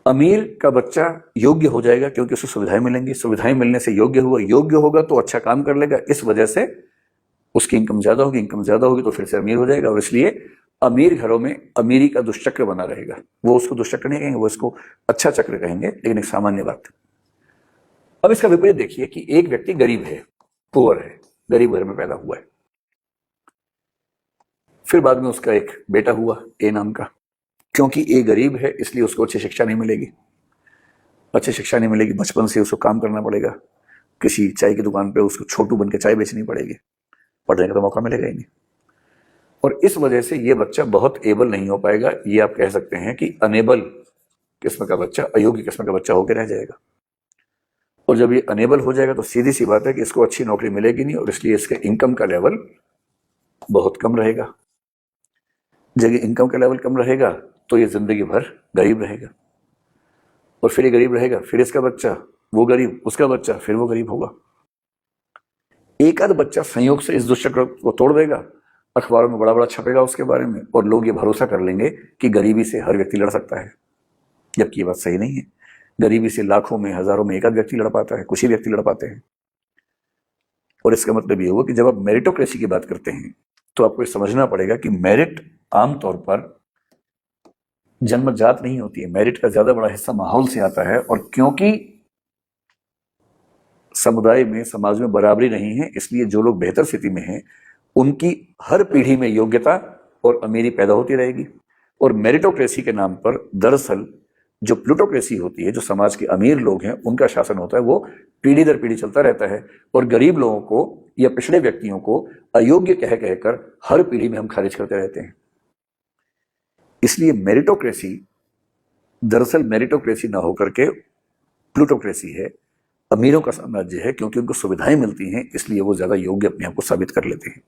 अमीर का बच्चा योग्य हो जाएगा क्योंकि उसे सुविधाएं मिलेंगी, सुविधाएं मिलने से योग्य हुआ, योग्य होगा तो अच्छा काम कर लेगा, इस वजह से उसकी इनकम ज्यादा होगी, इनकम ज्यादा होगी तो फिर से अमीर हो जाएगा। और इसलिए अमीर घरों में अमीरी का दुष्चक्र बना रहेगा। वो उसको दुष्चक्र नहीं कहेंगे, वो इसको अच्छा चक्र कहेंगे, लेकिन एक सामान्य बात। अब इसका विपरीत देखिए कि एक व्यक्ति गरीब है, पुअर है, गरीब घर में पैदा हुआ है, फिर बाद में उसका एक बेटा हुआ ए नाम का। क्योंकि ए गरीब है इसलिए उसको अच्छी शिक्षा नहीं मिलेगी, अच्छी शिक्षा नहीं मिलेगी, बचपन से उसको काम करना पड़ेगा, किसी चाय की दुकान पे उसको छोटू बन के चाय बेचनी पड़ेगी, पढ़ने का तो मौका मिलेगा ही नहीं। और इस वजह से ये बच्चा बहुत एबल नहीं हो पाएगा, ये आप कह सकते हैं कि अनेबल किस्म का बच्चा, अयोग्य किस्म का बच्चा होकर रह जाएगा। और जब ये अनेबल हो जाएगा तो सीधी सी बात है कि इसको अच्छी नौकरी मिलेगी नहीं, और इसलिए इसके इनकम का लेवल बहुत कम रहेगा। जब इनकम का लेवल कम रहेगा तो ये जिंदगी भर गरीब रहेगा, और फिर ये गरीब रहेगा, फिर इसका बच्चा वो गरीब, उसका बच्चा फिर वो गरीब होगा। एक आध बच्चा संयोग से इस दुष्चक्र को तोड़ देगा, अखबारों में बड़ा बड़ा छपेगा उसके बारे में, और लोग ये भरोसा कर लेंगे कि गरीबी से हर व्यक्ति लड़ सकता है, जबकि ये बात सही नहीं है। गरीबी से लाखों में, हजारों में एक आध व्यक्ति लड़ पाता है, कुछ ही व्यक्ति लड़ पाते हैं। और इसका मतलब ये हुआ कि जब आप मेरिटोक्रेसी की बात करते हैं तो आपको समझना पड़ेगा कि मेरिट आमतौर पर जन्मजात नहीं होती है, मेरिट का ज्यादा बड़ा हिस्सा माहौल से आता है। और क्योंकि समुदाय में, समाज में बराबरी नहीं है, इसलिए जो लोग बेहतर स्थिति में हैं उनकी हर पीढ़ी में योग्यता और अमीरी पैदा होती रहेगी। और मेरिटोक्रेसी के नाम पर दरअसल जो प्लूटोक्रेसी होती है, जो समाज के अमीर लोग हैं उनका शासन होता है, वो पीढ़ी दर पीढ़ी चलता रहता है, और गरीब लोगों को या पिछड़े व्यक्तियों को अयोग्य कह कहकर हर पीढ़ी में हम खारिज करते रहते हैं। इसलिए मेरिटोक्रेसी दरअसल मेरिटोक्रेसी ना होकर के प्लूटोक्रेसी है, अमीरों का साम्राज्य है, क्योंकि उनको सुविधाएं मिलती हैं, इसलिए वो ज्यादा योग्य अपने आप को साबित कर लेते हैं।